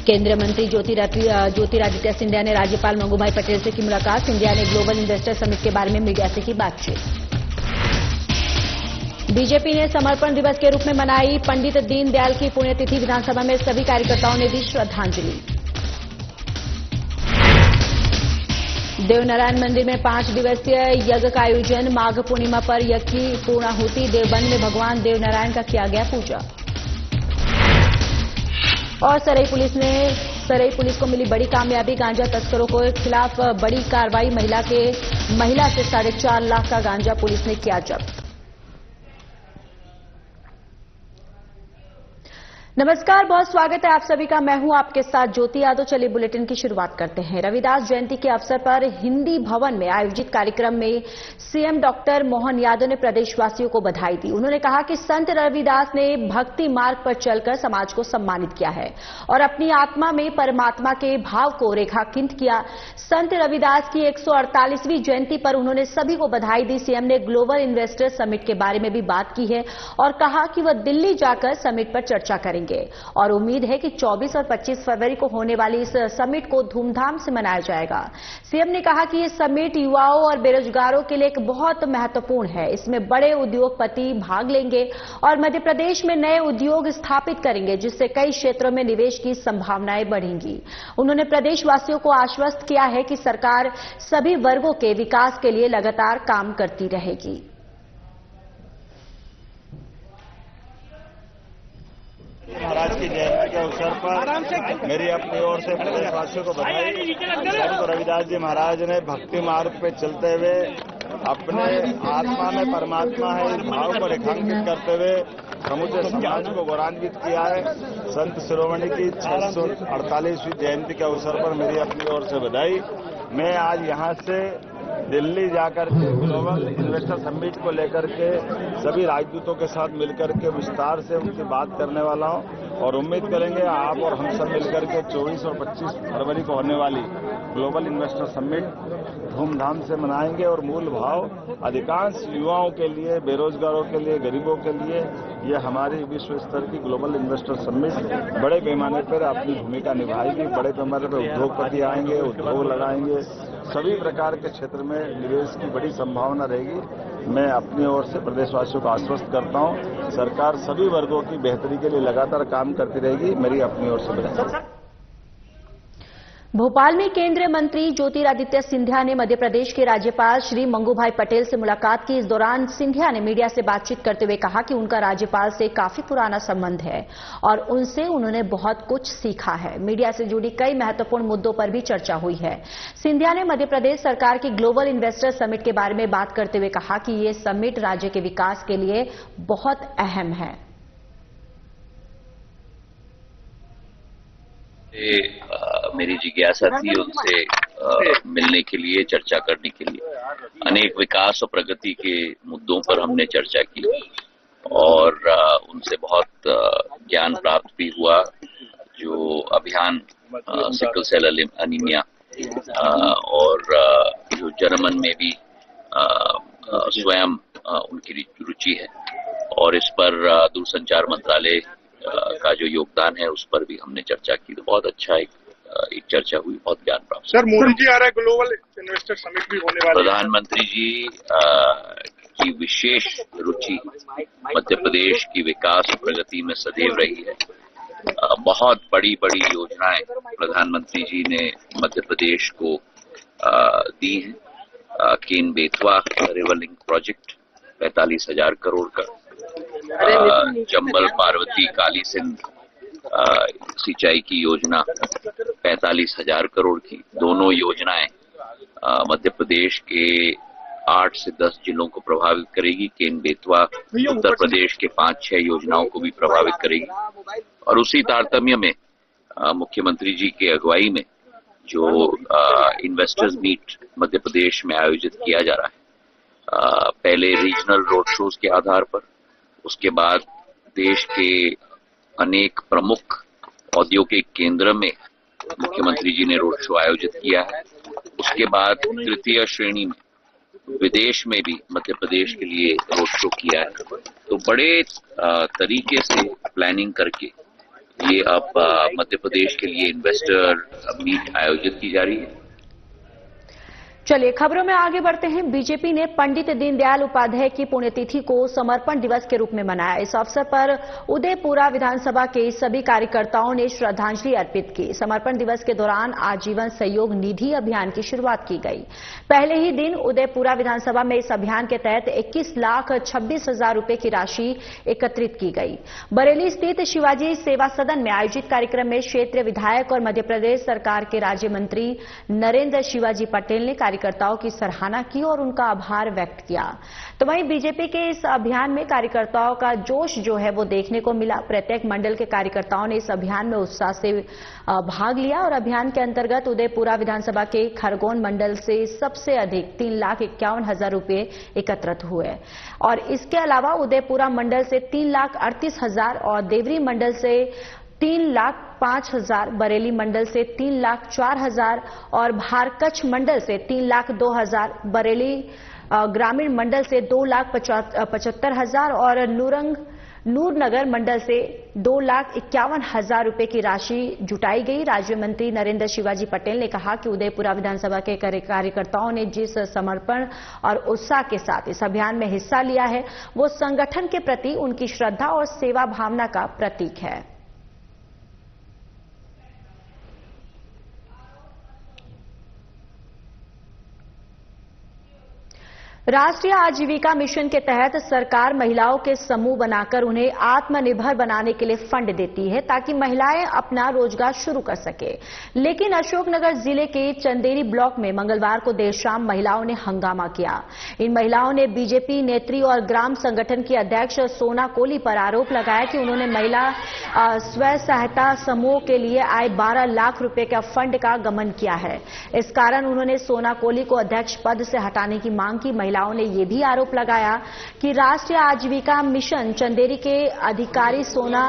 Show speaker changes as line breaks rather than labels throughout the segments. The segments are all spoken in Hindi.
केंद्रीय मंत्री ज्योतिरादित्य सिंधिया ने राज्यपाल मंगूभाई पटेल से की मुलाकात। सिंधिया ने ग्लोबल इन्वेस्टर समिट के बारे में मीडिया से की बातचीत। बीजेपी ने समर्पण दिवस के रूप में मनाई पंडित दीनदयाल की पुण्यतिथि। विधानसभा में सभी कार्यकर्ताओं ने दी श्रद्धांजलि। देवनारायण मंदिर में 5 दिवसीय यज्ञ का आयोजन। माघ पूर्णिमा पर यज्ञ की पूर्णाहुति। देवबंद में भगवान देवनारायण का किया गया पूजा। और सरई पुलिस को मिली बड़ी कामयाबी। गांजा तस्करों के खिलाफ बड़ी कार्रवाई। महिला से 4.5 लाख का गांजा पुलिस ने किया जब्त। नमस्कार, बहुत स्वागत है आप सभी का। मैं हूं आपके साथ ज्योति यादव। चलिए बुलेटिन की शुरुआत करते हैं। रविदास जयंती के अवसर पर हिंदी भवन में आयोजित कार्यक्रम में सीएम डॉक्टर मोहन यादव ने प्रदेशवासियों को बधाई दी। उन्होंने कहा कि संत रविदास ने भक्ति मार्ग पर चलकर समाज को सम्मानित किया है और अपनी आत्मा में परमात्मा के भाव को रेखांकित किया। संत रविदास की 148वीं जयंती पर उन्होंने सभी को बधाई दी। सीएम ने ग्लोबल इन्वेस्टर समिट के बारे में भी बात की है और कहा कि वह दिल्ली जाकर समिट पर चर्चा करेंगे और उम्मीद है कि 24 और 25 फरवरी को होने वाली इस समिट को धूमधाम से मनाया जाएगा। सीएम ने कहा कि ये समिट युवाओं और बेरोजगारों के लिए एक बहुत महत्वपूर्ण है। इसमें बड़े उद्योगपति भाग लेंगे और मध्य प्रदेश में नए उद्योग स्थापित करेंगे, जिससे कई क्षेत्रों में निवेश की संभावनाएं बढ़ेंगी। उन्होंने प्रदेशवासियों को आश्वस्त किया है कि सरकार सभी वर्गों के विकास के लिए लगातार काम करती रहेगी।
महाराज की जयंती के अवसर पर मेरी अपनी ओर से प्रदेशवासियों को बधाई। संत रविदास जी महाराज ने भक्ति मार्ग पे चलते हुए अपने आत्मा में परमात्मा है इस भाव को रेखांकित करते हुए समूचे समाज को गौरवान्वित किया है। संत शिरोमणि की 648वीं जयंती के अवसर पर मेरी अपनी ओर से बधाई। मैं आज यहाँ से दिल्ली जाकर के ग्लोबल इन्वेस्टर समिट को लेकर के सभी राजदूतों के साथ मिलकर के विस्तार से उनकी बात करने वाला हूं और उम्मीद करेंगे आप और हम सब मिलकर के 24 और 25 फरवरी को होने वाली ग्लोबल इन्वेस्टर समिट धूमधाम से मनाएंगे और मूल भाव अधिकांश युवाओं के लिए, बेरोजगारों के लिए, गरीबों के लिए ये हमारी विश्व स्तर की ग्लोबल इन्वेस्टर समिट बड़े पैमाने पर अपनी भूमिका निभाएगी। बड़े पैमाने पर उद्योगपति आएंगे, उद्योग लगाएंगे, सभी प्रकार के क्षेत्र में निवेश की बड़ी संभावना रहेगी। मैं अपनी ओर से प्रदेशवासियों को आश्वस्त करता हूं, सरकार सभी वर्गों की बेहतरी के लिए लगातार काम करती रहेगी। मेरी अपनी ओर से बधाई।
भोपाल में केंद्रीय मंत्री ज्योतिरादित्य सिंधिया ने मध्य प्रदेश के राज्यपाल श्री मंगूभाई पटेल से मुलाकात की। इस दौरान सिंधिया ने मीडिया से बातचीत करते हुए कहा कि उनका राज्यपाल से काफी पुराना संबंध है और उनसे उन्होंने बहुत कुछ सीखा है। मीडिया से जुड़ी कई महत्वपूर्ण मुद्दों पर भी चर्चा हुई है। सिंधिया ने मध्य प्रदेश सरकार की ग्लोबल इन्वेस्टर समिट के बारे में बात करते हुए कहा कि ये समिट राज्य के विकास के लिए बहुत अहम है।
मेरी जिज्ञासा थी उनसे मिलने के लिए, चर्चा करने के लिए। अनेक विकास और प्रगति के मुद्दों पर हमने चर्चा की और उनसे बहुत ज्ञान प्राप्त भी हुआ। जो अभियान सिकल सेल एनीमिया और जो जर्मन में भी स्वयं उनकी रुचि है और इस पर दूरसंचार मंत्रालय का जो योगदान है उस पर भी हमने चर्चा की। तो बहुत अच्छा एक चर्चा हुई, बहुत ज्ञान प्राप्त।
सर, मोदी जी आ रहा है, ग्लोबल इन्वेस्टर समिट भी होने वाला है।
प्रधानमंत्री जी की विशेष रुचि मध्य प्रदेश की विकास और प्रगति में सदैव रही है। बहुत बड़ी बड़ी योजनाएं प्रधानमंत्री जी ने मध्य प्रदेश को दी हैं। Ken Betwa river link project 45,000 crore का, चंबल पार्वती काली सिंध सिंचाई की योजना 45,000 करोड़ की। दोनों योजनाएं मध्य प्रदेश के 8 से 10 जिलों को प्रभावित करेगी। केन बेतवा उत्तर प्रदेश के 5-6 योजनाओं को भी प्रभावित करेगी। और उसी तारतम्य में मुख्यमंत्री जी की अगुवाई में जो इन्वेस्टर्स मीट मध्य प्रदेश में आयोजित किया जा रहा है, पहले रीजनल रोड शोज के आधार पर, उसके बाद देश के अनेक प्रमुख औद्योगिक केंद्र में मुख्यमंत्री जी ने रोड शो आयोजित किया है। उसके बाद तृतीय श्रेणी में विदेश में भी मध्य प्रदेश के लिए रोड शो किया है। तो बड़े तरीके से प्लानिंग करके ये अब मध्य प्रदेश के लिए इन्वेस्टर मीट आयोजित की जा रही है।
चलिए खबरों में आगे बढ़ते हैं। बीजेपी ने पंडित दीनदयाल उपाध्याय की पुण्यतिथि को समर्पण दिवस के रूप में मनाया। इस अवसर पर उदयपुरा विधानसभा के सभी कार्यकर्ताओं ने श्रद्धांजलि अर्पित की। समर्पण दिवस के दौरान आजीवन सहयोग निधि अभियान की शुरुआत की गई। पहले ही दिन उदयपुरा विधानसभा में इस अभियान के तहत 21,26,000 रुपए की राशि एकत्रित की गई। बरेली स्थित शिवाजी सेवा सदन में आयोजित कार्यक्रम में क्षेत्रीय विधायक और मध्य प्रदेश सरकार के राज्य मंत्री नरेंद्र शिवाजी पटेल ने कार्यकर्ताओं की सराहना की और उनका आभार व्यक्त किया। तो वहीं बीजेपी के इस अभियान में कार्यकर्ताओं का जोश जो है वो देखने को मिला। प्रत्येक मंडल के कार्यकर्ताओं ने इस अभियान में उत्साह से भाग लिया और अभियान के अंतर्गत उदयपुरा विधानसभा के खरगोन मंडल से सबसे अधिक 3,51,000 रुपए एकत्रित हुए और इसके अलावा उदयपुरा मंडल से 3,38,000 और देवरी मंडल से 3,05,000, बरेली मंडल से 3,04,000 और भारकच्छ मंडल से 3,02,000, बरेली ग्रामीण मंडल से 2,75,000 और नूरनगर मंडल से 2,51,000 रुपए की राशि जुटाई गई। राज्य मंत्री नरेंद्र शिवाजी पटेल ने कहा कि उदयपुरा विधानसभा के कार्यकर्ताओं ने जिस समर्पण और उत्साह के साथ इस अभियान में हिस्सा लिया है वो संगठन के प्रति उनकी श्रद्धा और सेवा भावना का प्रतीक है। राष्ट्रीय आजीविका मिशन के तहत सरकार महिलाओं के समूह बनाकर उन्हें आत्मनिर्भर बनाने के लिए फंड देती है ताकि महिलाएं अपना रोजगार शुरू कर सके। लेकिन अशोकनगर जिले के चंदेरी ब्लॉक में मंगलवार को देर शाम महिलाओं ने हंगामा किया। इन महिलाओं ने बीजेपी नेत्री और ग्राम संगठन की अध्यक्ष सोना कोली पर आरोप लगाया कि उन्होंने महिला स्व सहायता समूह के लिए आए 12 लाख रुपए का फंड का गबन किया है। इस कारण उन्होंने सोना कोली को अध्यक्ष पद से हटाने की मांग की। महिलाओं ने यह भी आरोप लगाया कि राष्ट्रीय आजीविका मिशन चंदेरी के अधिकारी सोना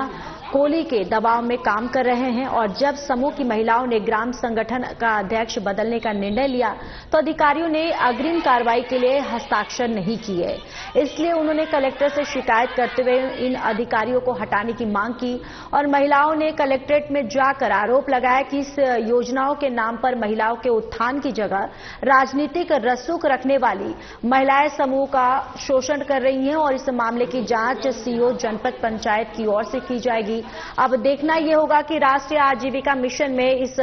कोली के दबाव में काम कर रहे हैं और जब समूह की महिलाओं ने ग्राम संगठन का अध्यक्ष बदलने का निर्णय लिया तो अधिकारियों ने अग्रिम कार्रवाई के लिए हस्ताक्षर नहीं किए। इसलिए उन्होंने कलेक्टर से शिकायत करते हुए इन अधिकारियों को हटाने की मांग की और महिलाओं ने कलेक्ट्रेट में जाकर आरोप लगाया कि इस योजनाओं के नाम पर महिलाओं के उत्थान की जगह राजनीतिक रसूख रखने वाली महिलाएं समूह का शोषण कर रही हैं और इस मामले की जांच सीओ जनपद पंचायत की ओर से की जाएगी। अब देखना यह होगा कि राष्ट्रीय आजीविका मिशन में इस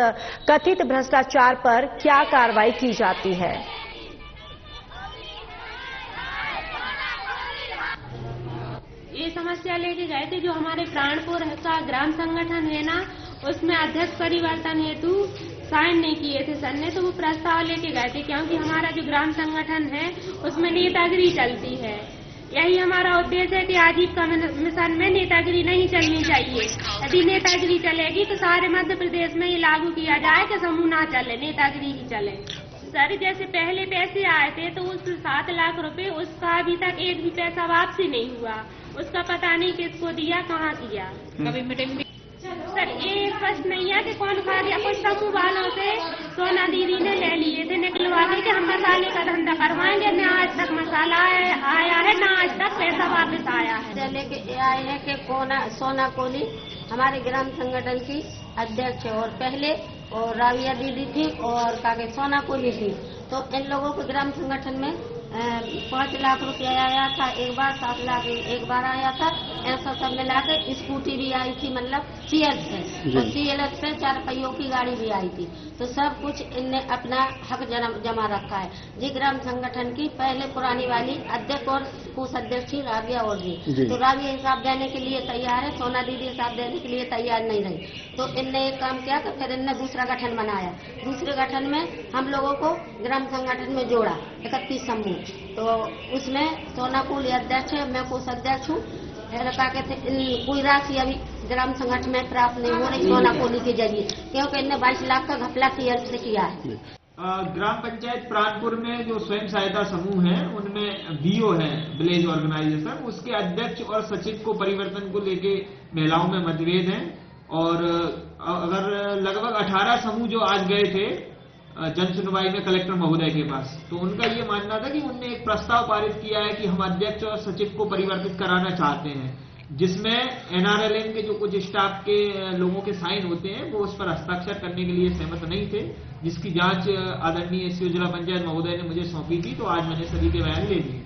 कथित भ्रष्टाचार पर क्या कार्रवाई की जाती है।
ये समस्या लेके गए थे जो हमारे प्राणपुर का ग्राम संगठन है ना, उसमें अध्यक्ष परिवर्तन हेतु साइन नहीं किए थे सर ने, तो वो प्रस्ताव लेके गए थे क्योंकि हमारा जो ग्राम संगठन है उसमें नेतागिरी चलती है। यही हमारा उद्देश्य है कि आजीविका मिशन में नेतागिरी नहीं चलनी चाहिए। यदि नेतागिरी चलेगी तो सारे मध्य प्रदेश में ये लागू किया जाए कि समूह ना चले, नेतागिरी ही चले। सर जैसे पहले पैसे आए थे तो उस 7 लाख रुपए उसका अभी तक एक भी पैसा वापसी नहीं हुआ। उसका पता नहीं किसको दिया, कहाँ दिया। कभी मीटिंग सर ये स्पष्ट नहीं है कि कौन खा गया। कुछ समूह वालों से सोना दीदी ने ले लिए थे निकलवा के कि हम मसाले का धंधा करवाएंगे। न आज तक मसाला आया है, न आज तक पैसा वापस आया है।
लेके आए हैं कि सोना कोली हमारे ग्राम संगठन की अध्यक्ष और पहले और राविया दीदी थी और कागे सोना कोली थी। तो इन लोगों को ग्राम संगठन में 5 लाख रुपया आया था एक बार, 7 लाख एक बार आया था। ऐसा सब मिलाकर स्कूटी भी आई थी, मतलब सीएल से, और सीएल से 4 पहियों की गाड़ी भी आई थी। तो सब कुछ इनने अपना हक जमा रखा है। जी ग्राम संगठन की पहले पुरानी वाली अध्यक्ष और कोषाध्यक्ष थी राविया और जी, तो राविया हिसाब देने के लिए तैयार है, सोना दीदी हिसाब देने के लिए तैयार नहीं रही। तो इनने एक काम किया तो फिर इनने दूसरा गठन बनाया। दूसरे गठन में हम लोगों को ग्राम संगठन में जोड़ा 31 समूह। तो उसमें सोना कोली अध्यक्ष है, मैं कोषाध्यक्ष हूँ। क्या कहते कोई राशि अभी ग्राम संगठन में प्राप्त नहीं हो रही सोना कोली के जरिए, क्योंकि इनने 22 लाख का घपला से किया है।
ग्राम पंचायत प्राणपुर में जो स्वयं सहायता समूह है उनमें बीओ है, विलेज ऑर्गेनाइजेशन, उसके अध्यक्ष और सचिव को परिवर्तन को लेके महिलाओं में मतभेद है। और अगर लगभग 18 समूह जो आज गए थे जन सुनवाई में कलेक्टर महोदय के पास, तो उनका ये मानना था कि उनने एक प्रस्ताव पारित किया है कि हम अध्यक्ष और सचिव को परिवर्तित कराना चाहते हैं। जिसमें NRLM के जो कुछ स्टाफ के लोगों के साइन होते हैं वो उस पर हस्ताक्षर करने के लिए सहमत नहीं थे, जिसकी जांच आदरणीय एसडीओ जिला पंचायत महोदय ने मुझे सौंपी थी। तो आज मैंने सभी के बयान ले लिए।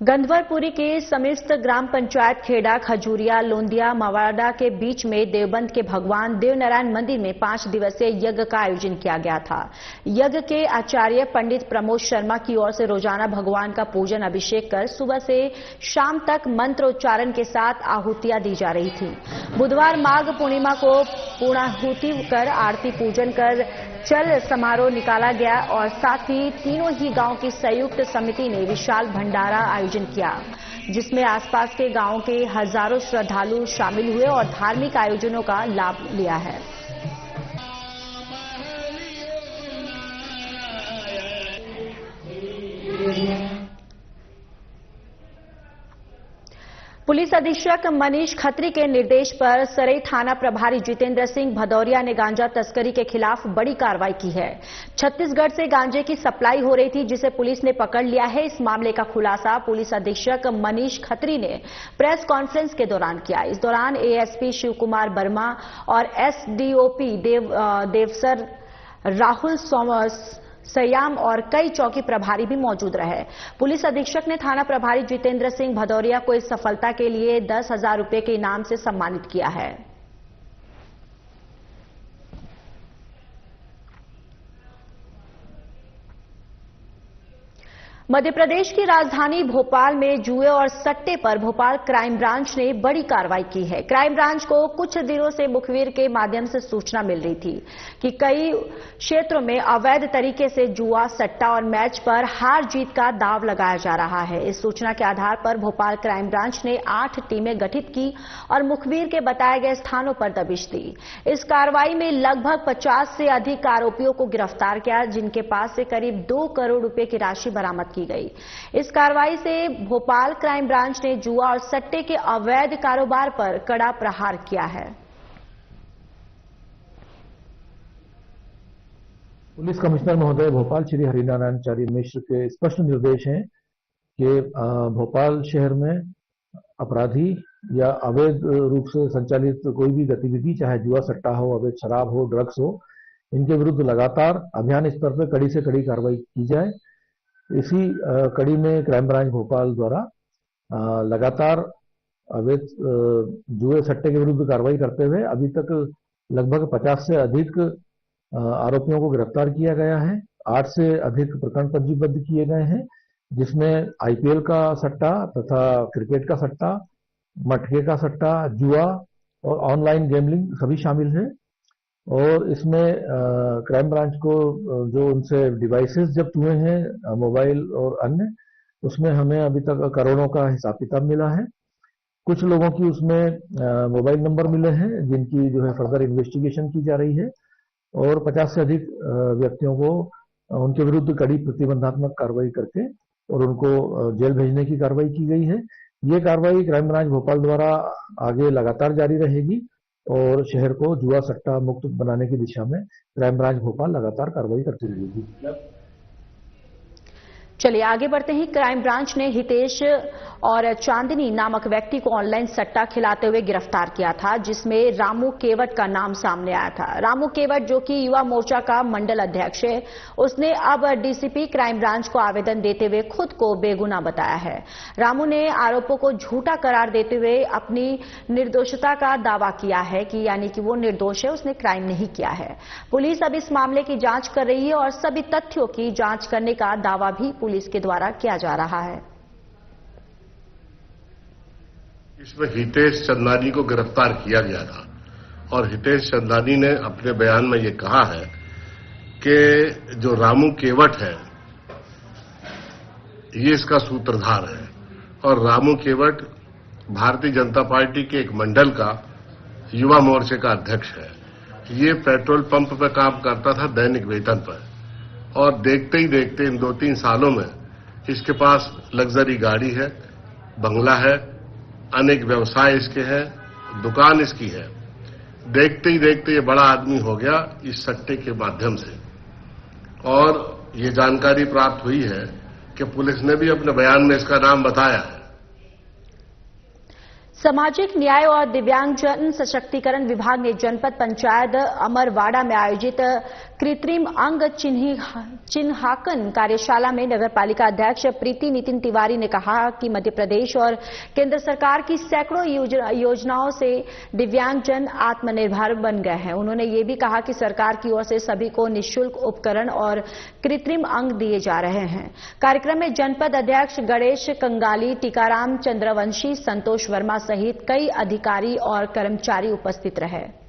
गंधवरपुरी के समिस्त ग्राम पंचायत खेड़ा, खजूरिया, लोंदिया, मवाड़ा के बीच में देवबंद के भगवान देवनारायण मंदिर में 5 दिवसीय यज्ञ का आयोजन किया गया था। यज्ञ के आचार्य पंडित प्रमोद शर्मा की ओर से रोजाना भगवान का पूजन अभिषेक कर सुबह से शाम तक मंत्रोच्चारण के साथ आहुतियां दी जा रही थी। बुधवार माघ पूर्णिमा को पूर्णाहुति कर आरती पूजन कर चल समारोह निकाला गया और साथ ही तीनों ही गांव की संयुक्त समिति ने विशाल भंडारा आयोजन किया, जिसमें आसपास के गांवों के हजारों श्रद्धालु शामिल हुए और धार्मिक आयोजनों का लाभ लिया है। पुलिस अधीक्षक मनीष खत्री के निर्देश पर सरई थाना प्रभारी जितेंद्र सिंह भदौरिया ने गांजा तस्करी के खिलाफ बड़ी कार्रवाई की है। छत्तीसगढ़ से गांजे की सप्लाई हो रही थी, जिसे पुलिस ने पकड़ लिया है। इस मामले का खुलासा पुलिस अधीक्षक मनीष खत्री ने प्रेस कॉन्फ्रेंस के दौरान किया। इस दौरान एएसपी शिव कुमार वर्मा और एसडीओपी देवसर राहुल सयाम और कई चौकी प्रभारी भी मौजूद रहे। पुलिस अधीक्षक ने थाना प्रभारी जितेंद्र सिंह भदौरिया को इस सफलता के लिए 10,000 रुपए के इनाम से सम्मानित किया है। मध्य प्रदेश की राजधानी भोपाल में जुए और सट्टे पर भोपाल क्राइम ब्रांच ने बड़ी कार्रवाई की है। क्राइम ब्रांच को कुछ दिनों से मुखबिर के माध्यम से सूचना मिल रही थी कि कई क्षेत्रों में अवैध तरीके से जुआ, सट्टा और मैच पर हार जीत का दांव लगाया जा रहा है। इस सूचना के आधार पर भोपाल क्राइम ब्रांच ने 8 टीमें गठित की और मुखबिर के बताए गए स्थानों पर दबिश दी। इस कार्रवाई में लगभग 50 से अधिक आरोपियों को गिरफ्तार किया, जिनके पास से करीब 2 करोड़ रुपए की राशि बरामद की गई। इस कार्रवाई से भोपाल क्राइम ब्रांच ने जुआ और सट्टे के अवैध कारोबार पर कड़ा प्रहार किया है।
पुलिस कमिश्नर महोदय भोपाल श्री हरिनारायण मिश्र के स्पष्ट निर्देश हैं कि भोपाल शहर में अपराधी या अवैध रूप से संचालित कोई भी गतिविधि, चाहे जुआ सट्टा हो, अवैध शराब हो, ड्रग्स हो, इनके विरुद्ध लगातार अभियान स्तर पर कड़ी से कड़ी कार्रवाई की जाए। इसी कड़ी में क्राइम ब्रांच भोपाल द्वारा लगातार अवैध जुए सट्टे के विरुद्ध कार्रवाई करते हुए अभी तक लगभग 50 से अधिक आरोपियों को गिरफ्तार किया गया है। 8 से अधिक प्रकरण पंजीबद्ध किए गए हैं, जिसमें आईपीएल का सट्टा तथा क्रिकेट का सट्टा, मटके का सट्टा, जुआ और ऑनलाइन गैम्बलिंग सभी शामिल हैं। और इसमें क्राइम ब्रांच को जो उनसे डिवाइसेस जब्त हुए हैं, मोबाइल और अन्य, उसमें हमें अभी तक करोड़ों का हिसाब किताब मिला है। कुछ लोगों की उसमें मोबाइल नंबर मिले हैं, जिनकी जो है फर्दर इन्वेस्टिगेशन की जा रही है और 50 से अधिक व्यक्तियों को उनके विरुद्ध कड़ी प्रतिबंधात्मक कार्रवाई करके और उनको जेल भेजने की कार्रवाई की गई है। ये कार्रवाई क्राइम ब्रांच भोपाल द्वारा आगे लगातार जारी रहेगी और शहर को जुआ सट्टा मुक्त बनाने की दिशा में क्राइम ब्रांच भोपाल लगातार कार्रवाई करती रहेगी।
चलिए आगे बढ़ते हैं। क्राइम ब्रांच ने हितेश और चांदनी नामक व्यक्ति को ऑनलाइन सट्टा खिलाते हुए गिरफ्तार किया था, जिसमें रामू केवट का नाम सामने आया था। रामू केवट, जो कि युवा मोर्चा का मंडल अध्यक्ष है, उसने अब डीसीपी क्राइम ब्रांच को आवेदन देते हुए खुद को बेगुनाह बताया है। रामू ने आरोपों को झूठा करार देते हुए अपनी निर्दोषता का दावा किया है कि यानी कि वो निर्दोष है, उसने क्राइम नहीं किया है। पुलिस अब इस मामले की जांच कर रही है और सभी तथ्यों की जांच करने का दावा भी पुलिस के द्वारा किया जा रहा है।
इसमें हितेश चंदानी को गिरफ्तार किया गया था और हितेश चंदानी ने अपने बयान में ये कहा है कि जो रामू केवट है ये इसका सूत्रधार है और रामू केवट भारतीय जनता पार्टी के एक मंडल का युवा मोर्चे का अध्यक्ष है। ये पेट्रोल पंप पर काम करता था दैनिक वेतन पर और देखते ही देखते इन 2-3 सालों में इसके पास लग्जरी गाड़ी है, बंगला है, अनेक व्यवसाय इसके हैं, दुकान इसकी है। देखते ही देखते ये बड़ा आदमी हो गया इस सट्टे के माध्यम से। और ये जानकारी प्राप्त हुई है कि पुलिस ने भी अपने बयान में इसका नाम बताया है
सामाजिक न्याय और दिव्यांगजन सशक्तिकरण विभाग ने जनपद पंचायत अमरवाड़ा में आयोजित कृत्रिम अंग चिन्हांकन कार्यशाला में नगरपालिका अध्यक्ष प्रीति नितिन तिवारी ने कहा कि मध्य प्रदेश और केंद्र सरकार की सैकड़ों योजनाओं से दिव्यांगजन आत्मनिर्भर बन गए हैं। उन्होंने ये भी कहा कि सरकार की ओर से सभी को निःशुल्क उपकरण और कृत्रिम अंग दिए जा रहे हैं। कार्यक्रम में जनपद अध्यक्ष गणेश कंगाली, टीकाराम चंद्रवंशी, संतोष वर्मा सहित कई अधिकारी और कर्मचारी उपस्थित रहे।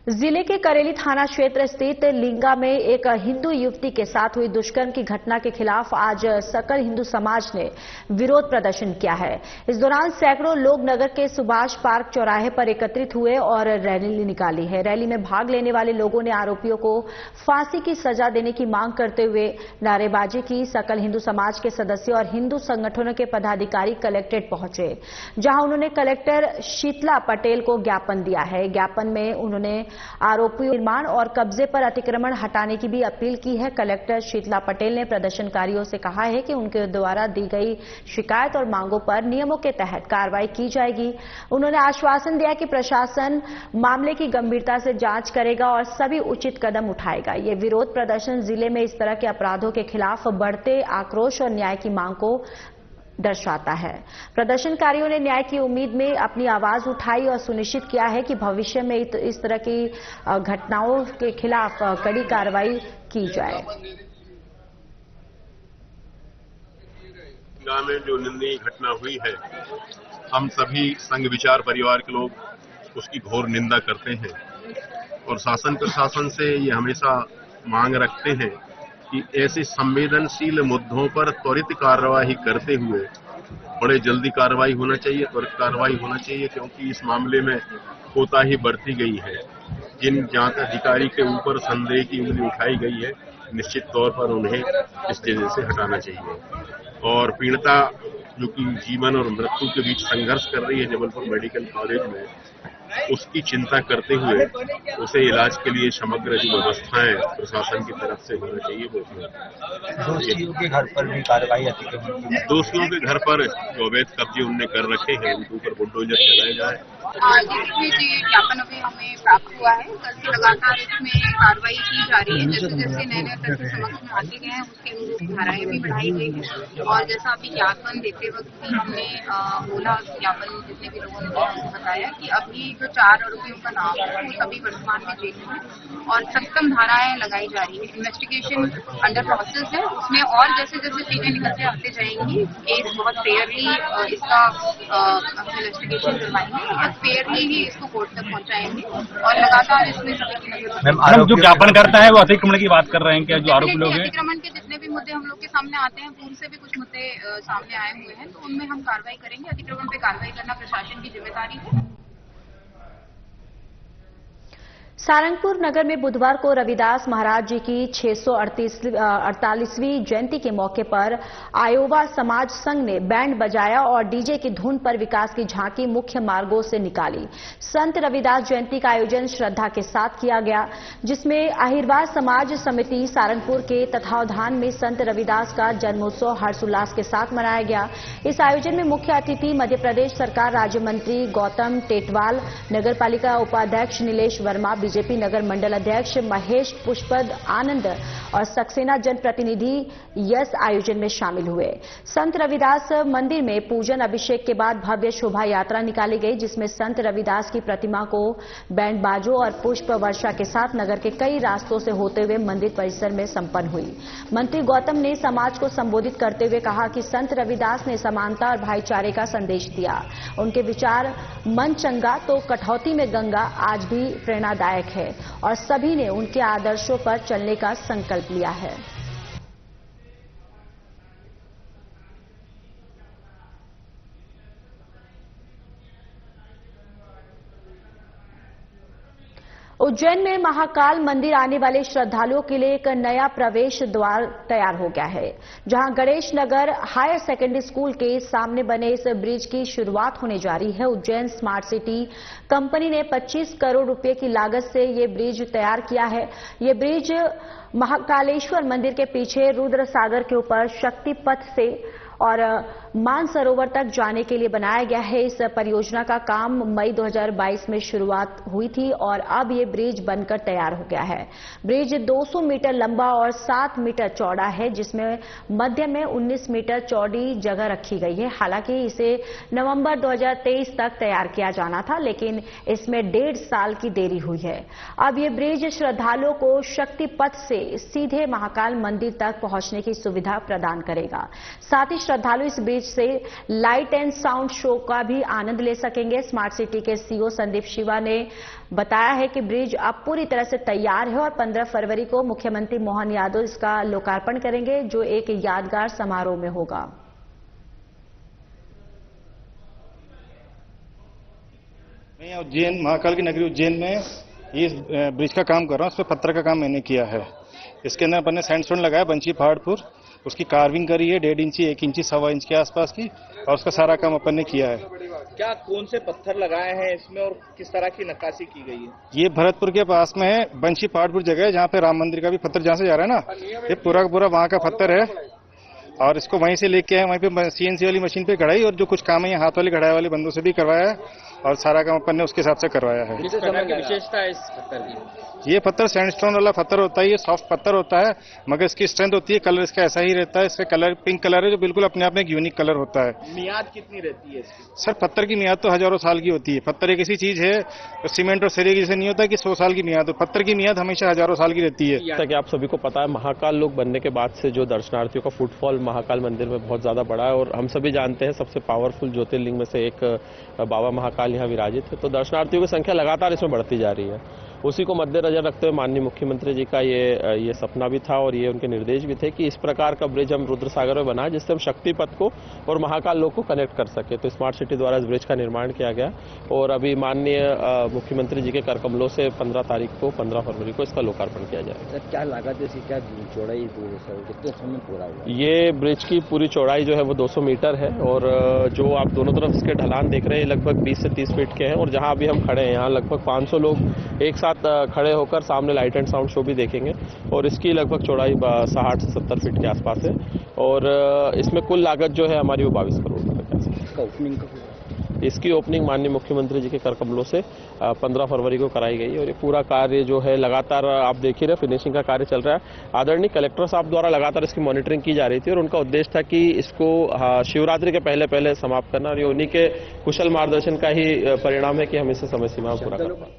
जिले के करेली थाना क्षेत्र स्थित लिंगा में एक हिंदू युवती के साथ हुई दुष्कर्म की घटना के खिलाफ आज सकल हिंदू समाज ने विरोध प्रदर्शन किया है। इस दौरान सैकड़ों लोग नगर के सुभाष पार्क चौराहे पर एकत्रित हुए और रैली निकाली है। रैली में भाग लेने वाले लोगों ने आरोपियों को फांसी की सजा देने की मांग करते हुए नारेबाजी की। सकल हिंदू समाज के सदस्य और हिंदू संगठनों के पदाधिकारी कलेक्ट्रेट पहुंचे, जहां उन्होंने कलेक्टर शीतला पटेल को ज्ञापन दिया है। ज्ञापन में उन्होंने आरोपियों निर्माण और कब्जे पर अतिक्रमण हटाने की भी अपील की है। कलेक्टर शीतला पटेल ने प्रदर्शनकारियों से कहा है कि उनके द्वारा दी गई शिकायत और मांगों पर नियमों के तहत कार्रवाई की जाएगी। उन्होंने आश्वासन दिया कि प्रशासन मामले की गंभीरता से जांच करेगा और सभी उचित कदम उठाएगा। ये विरोध प्रदर्शन जिले में इस तरह के अपराधों के खिलाफ बढ़ते आक्रोश और न्याय की मांग को दर्शाता है। प्रदर्शनकारियों ने न्याय की उम्मीद में अपनी आवाज उठाई और सुनिश्चित किया है कि भविष्य में इस तरह की घटनाओं के खिलाफ कड़ी कार्रवाई की जाए।
में जो निंदनीय घटना हुई है, हम सभी संघ विचार परिवार के लोग उसकी घोर निंदा करते हैं और शासन प्रशासन से ये हमेशा मांग रखते हैं कि ऐसे संवेदनशील मुद्दों पर त्वरित कार्रवाई करते हुए बड़े जल्दी कार्रवाई होना चाहिए, त्वरित कार्रवाई होना चाहिए, क्योंकि इस मामले में कोताही बरती गई है। जिन जांच अधिकारी के ऊपर संदेह की उंगली उठाई गई है, निश्चित तौर पर उन्हें इस जगह से हटाना चाहिए। और पीड़िता जो कि जीवन और मृत्यु के बीच संघर्ष कर रही है जबलपुर मेडिकल कॉलेज में, उसकी चिंता करते हुए उसे इलाज के लिए समग्र जो व्यवस्थाएं प्रशासन की तरफ से होना चाहिए वो
दोषियों के घर पर भी कार्रवाई अतिक्रमण की,
दोषियों के घर पर जो अवैध कब्जे उनने कर रखे हैं उनके ऊपर बुलडोजर चलाए जाए।
जिसमें जो ज्ञापन अभी हमें प्राप्त हुआ है, कल से लगातार इसमें कार्रवाई की जा रही है। जैसे जैसे नए नए तथ्य समक्ष में आते गए हैं उसके अनुरूप धाराएं भी बढ़ाई गई है। और जैसा अभी ज्ञापन देते वक्त भी हमने बोला, ज्ञापन जितने भी लोगों ने बताया कि अभी जो 4 आरोपियों का नाम है वो सभी वर्तमान में जेल में और 57 धाराएं लगाई जा रही है। इन्वेस्टिगेशन अंडर प्रोसेस है, उसमें और जैसे जैसे चीजें निकलते आते जाएंगी, केस बहुत फेयरली इसका इन्वेस्टिगेशन करवाएंगे और फेयरली ही इसको कोर्ट तक पहुंचाएंगे और लगातार इसमें सभी की नजर।
मैम, जो ज्ञापन करता है वो अतिक्रमण की बात कर रहे हैं क्या? जो आरोपी लोग हैं,
अतिक्रमण के जितने भी मुद्दे हम लोग के सामने आते हैं, पूर्व से भी कुछ मुद्दे सामने आए हुए हैं, तो उनमें हम कार्रवाई करेंगे। अतिक्रमण पे कार्रवाई करना प्रशासन की जिम्मेदारी है।
सारंगपुर नगर में बुधवार को रविदास महाराज जी की 648वीं जयंती के मौके पर आयोवा समाज संघ ने बैंड बजाया और डीजे की धुन पर विकास की झांकी मुख्य मार्गों से निकाली। संत रविदास जयंती का आयोजन श्रद्धा के साथ किया गया, जिसमें अहिरवार समाज समिति सारंगपुर के तत्वावधान में संत रविदास का जन्मोत्सव हर्षोल्लास के साथ मनाया गया। इस आयोजन में मुख्य अतिथि मध्य प्रदेश सरकार राज्य मंत्री गौतम टेटवाल, नगर पालिका उपाध्यक्ष नीलेश वर्मा, बीजेपी नगर मंडल अध्यक्ष महेश पुष्पद आनंद और सक्सेना जनप्रतिनिधि यस आयोजन में शामिल हुए। संत रविदास मंदिर में पूजन अभिषेक के बाद भव्य शोभा यात्रा निकाली गई, जिसमें संत रविदास की प्रतिमा को बैंड बाजों और पुष्प वर्षा के साथ नगर के कई रास्तों से होते हुए मंदिर परिसर में संपन्न हुई। मंत्री गौतम ने समाज को संबोधित करते हुए कहा कि संत रविदास ने समानता और भाईचारे का संदेश दिया। उनके विचार मन चंगा तो कठौती में गंगा आज भी प्रेरणादायक है और सभी ने उनके आदर्शों पर चलने का संकल्प लिया है। उज्जैन में महाकाल मंदिर आने वाले श्रद्धालुओं के लिए एक नया प्रवेश द्वार तैयार हो गया है, जहां Ganesh Nagar higher secondary school के सामने बने इस ब्रिज की शुरुआत होने जा रही है। उज्जैन स्मार्ट सिटी कंपनी ने 25 करोड़ रुपए की लागत से ये ब्रिज तैयार किया है। ये ब्रिज महाकालेश्वर मंदिर के पीछे रुद्र सागर के ऊपर शक्ति पथ से और मानसरोवर तक जाने के लिए बनाया गया है। इस परियोजना का काम मई 2022 में शुरुआत हुई थी और अब ये ब्रिज बनकर तैयार हो गया है। ब्रिज 200 मीटर लंबा और 7 मीटर चौड़ा है, जिसमें मध्य में 19 मीटर चौड़ी जगह रखी गई है। हालांकि इसे नवंबर 2023 तक तैयार किया जाना था, लेकिन इसमें 1.5 साल की देरी हुई है। अब ये ब्रिज श्रद्धालुओं को शक्ति पथ से सीधे महाकाल मंदिर तक पहुंचने की सुविधा प्रदान करेगा। साथ ही श्रद्धालु इस ब्रिज से लाइट एंड साउंड शो का भी आनंद ले सकेंगे। स्मार्ट सिटी के सीईओ संदीप शिवा ने बताया है कि ब्रिज अब पूरी तरह से तैयार है और 15 फरवरी को मुख्यमंत्री मोहन यादव इसका लोकार्पण करेंगे, जो एक यादगार समारोह में होगा।
मैं उज्जैन महाकाल की नगरी उज्जैन में इस ब्रिज का काम कर रहा हूँ। उस पर पत्थर का काम मैंने किया है। इसके अंदर अपन ने सैंडस्टोन लगाया बंशी पहाड़पुर, उसकी कार्विंग करी है 1.5 इंची 1 इंची 1.25 इंच के आसपास की, और उसका सारा काम अपन ने किया है।
क्या कौन से पत्थर लगाए हैं इसमें और किस तरह की नक्काशी की गई है?
ये भरतपुर के पास में है, बंशी पहाड़पुर जगह है, जहाँ पे राम मंदिर का भी पत्थर जहाँ से जा रहा है ना, ये पूरा का पूरा वहाँ का पत्थर है। और इसको वहीं से लेके आए, वहीं पे सीएनसी वाली मशीन पे कढ़ाई, और जो कुछ काम है ये हाथ वाली कढ़ाई वाले बंदों से भी करवाया है, और सारा काम अपन ने उसके हिसाब से करवाया है।
किस तरह की विशेषता है इस पत्थर की?
ये पत्थर सैंडस्टोन वाला पत्थर होता है, ये सॉफ्ट पत्थर होता है, मगर इसकी स्ट्रेंथ होती है, कलर इसका ऐसा ही रहता है। इसका कलर पिंक कलर है, जो बिल्कुल अपने आप में एक यूनिक कलर होता है।
मियाद कितनी रहती है इसकी?
सर पत्थर की मियाद तो हजारों साल की होती है। पत्थर एक ऐसी चीज है, सीमेंट और सरिया जैसे नहीं होता कि 100 साल की मियाद हो, पत्थर की मियाद हमेशा हजारों साल की रहती है।
जैसा कि आप सभी को पता है, महाकाल लोक बनने के बाद से जो दर्शनार्थियों का फुटफॉल महाकाल मंदिर में बहुत ज्यादा बढ़ा है, और हम सभी जानते हैं सबसे पावरफुल ज्योतिर्लिंग में से एक बाबा महाकाल यहाँ विराजित है। तो दर्शनार्थियों की संख्या लगातार इसमें बढ़ती जा रही है। उसी को मद्देनजर रखते हुए माननीय मुख्यमंत्री जी का ये सपना भी था और ये उनके निर्देश भी थे कि इस प्रकार का ब्रिज हम रुद्र सागर में बनाए, जिससे हम शक्ति पथ को और महाकाल लोक को कनेक्ट कर सके। तो स्मार्ट सिटी द्वारा इस ब्रिज का निर्माण किया गया, और अभी माननीय मुख्यमंत्री जी के कर कमलों से 15 फरवरी को इसका लोकार्पण किया जाएगा।
क्या लागत है, क्या चौड़ाई, कितने समय पूरा होगा?
ये ब्रिज की पूरी चौड़ाई जो है वो 200 मीटर है, और जो आप दोनों तरफ इसके ढलान देख रहे हैं लगभग 20 से 30 फीट के हैं, और जहां अभी हम खड़े हैं यहाँ लगभग 500 लोग एक साथ खड़े होकर सामने लाइट एंड साउंड शो भी देखेंगे। और इसकी लगभग चौड़ाई 60 से 70 फीट के आसपास है, और इसमें कुल लागत जो है हमारी वो 22 करोड़ रुपए का। इसकी ओपनिंग माननीय मुख्यमंत्री जी के कर कमलों से 15 फरवरी को कराई गई, और ये पूरा कार्य जो है लगातार आप देख ही रहे, फिनिशिंग का कार्य चल रहा है। आदरणीय कलेक्टर साहब द्वारा लगातार इसकी मॉनिटरिंग की जा रही थी, और उनका उद्देश्य था कि इसको शिवरात्रि के पहले समाप्त करना, और ये उन्हीं के कुशल मार्गदर्शन का ही परिणाम है कि हम इसे समय सीमा पूरा कर पाए।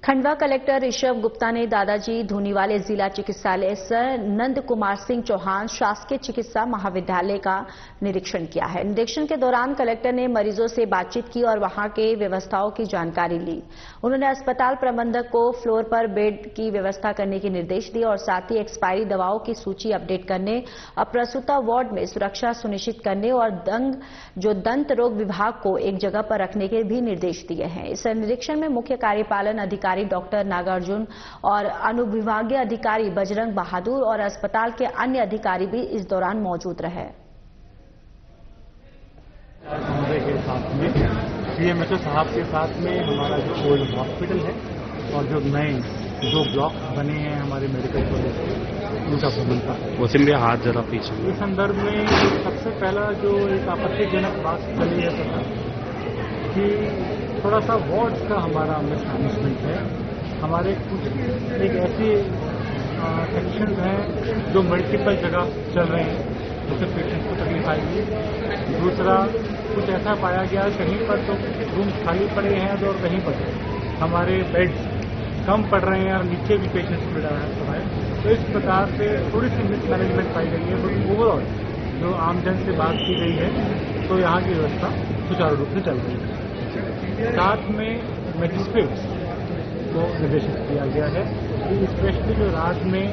खंडवा कलेक्टर ऋषभ गुप्ता ने दादाजी धूनीवाले जिला चिकित्सालय सर नंद कुमार सिंह चौहान शासकीय चिकित्सा महाविद्यालय का निरीक्षण किया है। निरीक्षण के दौरान कलेक्टर ने मरीजों से बातचीत की और वहां के व्यवस्थाओं की जानकारी ली। उन्होंने अस्पताल प्रबंधक को फ्लोर पर बेड की व्यवस्था करने के निर्देश दिए, और साथ ही एक्सपायरी दवाओं की सूची अपडेट करने, प्रसूता वार्ड में सुरक्षा सुनिश्चित करने और दंत रोग विभाग को एक जगह पर रखने के भी निर्देश दिए हैं। इस निरीक्षण में मुख्य कार्यपालन अधिकारी डॉक्टर नागार्जुन और अनुविभागीय अधिकारी बजरंग बहादुर और अस्पताल के अन्य अधिकारी भी इस दौरान मौजूद रहे।
के साथ में सीएमएचओ साहब के साथ में हमारा जो ओल्ड हॉस्पिटल है और जो नए 2 ब्लॉक बने हैं हमारे मेडिकल कॉलेज के, उनका भ्रमण था।
वो सिंह हाथ जरा पीछे।
इस संदर्भ में सबसे पहला जो एक आपत्तिजनक बात चली है कि थोड़ा सा वार्ड्स का हमारा मिसमैनेजमेंट है। हमारे कुछ एक ऐसे सेक्शन हैं जो मल्टीपल जगह चल रहे हैं, जिससे पेशेंट को तकलीफ आएगी। दूसरा, कुछ ऐसा पाया गया कहीं पर तो रूम खाली पड़े हैं और कहीं पर हमारे बेड्स कम पड़ रहे हैं और नीचे भी पेशेंट्स मिल रहा है। तो इस प्रकार से थोड़ी सी मिसमैनेजमेंट पाई गई है, बट ओवरऑल जो आमजन से बात की गई है तो यहाँ की व्यवस्था सुचारू रूप से चल रही है। साथ में मैजिस्ट्रेट्स को निर्देशित किया गया है कि स्पेशली जो रात में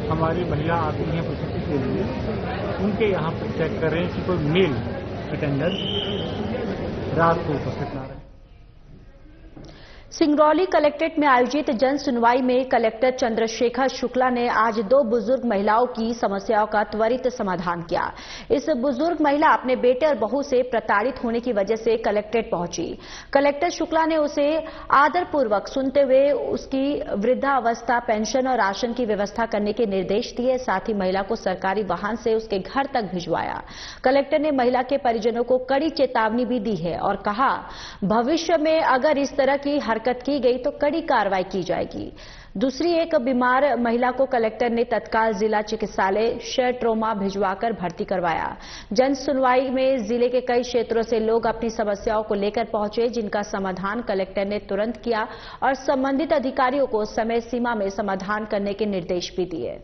हमारी महिला आती हैं प्रसूति के लिए, उनके यहाँ पर चेक करें कि कोई मेल अटेंडेंट रात को उपस्थित ना रहे।
सिंगरौली कलेक्ट्रेट में आयोजित जन सुनवाई में कलेक्टर चंद्रशेखर शुक्ला ने आज 2 बुजुर्ग महिलाओं की समस्याओं का त्वरित समाधान किया। इस बुजुर्ग महिला अपने बेटे और बहू से प्रताड़ित होने की वजह से कलेक्ट्रेट पहुंची। कलेक्टर शुक्ला ने उसे आदरपूर्वक सुनते हुए उसकी वृद्धावस्था पेंशन और राशन की व्यवस्था करने के निर्देश दिए। साथ ही महिला को सरकारी वाहन से उसके घर तक भिजवाया। कलेक्टर ने महिला के परिजनों को कड़ी चेतावनी भी दी है और कहा, भविष्य में अगर इस तरह की हरकत की गई तो कड़ी कार्रवाई की जाएगी। दूसरी एक बीमार महिला को कलेक्टर ने तत्काल जिला चिकित्सालय शेयर ट्रोमा भिजवाकर भर्ती करवाया। जन सुनवाई में जिले के कई क्षेत्रों से लोग अपनी समस्याओं को लेकर पहुंचे, जिनका समाधान कलेक्टर ने तुरंत किया और संबंधित अधिकारियों को समय सीमा में समाधान करने के निर्देश भी दिए।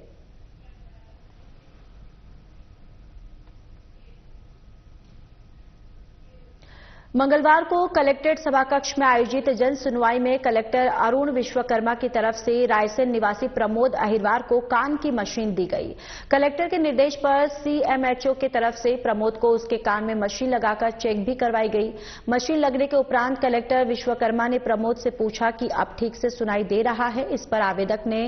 मंगलवार को कलेक्ट्रेट सभाकक्ष में आयोजित जन सुनवाई में कलेक्टर अरुण विश्वकर्मा की तरफ से रायसेन निवासी प्रमोद अहिरवार को कान की मशीन दी गई। कलेक्टर के निर्देश पर सीएमएचओ की तरफ से प्रमोद को उसके कान में मशीन लगाकर चेक भी करवाई गई। मशीन लगने के उपरांत कलेक्टर विश्वकर्मा ने प्रमोद से पूछा कि अब ठीक से सुनाई दे रहा है। इस पर आवेदक ने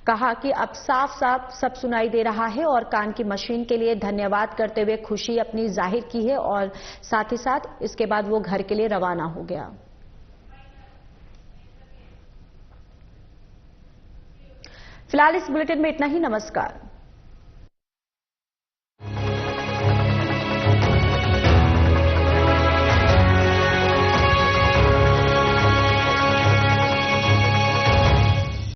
कहा कि अब साफ साफ सब सुनाई दे रहा है और कान की मशीन के लिए धन्यवाद करते हुए खुशी अपनी जाहिर की है और साथ ही साथ इसके बाद वो घर के लिए रवाना हो गया। फिलहाल इस बुलेटिन में इतना ही। नमस्कार।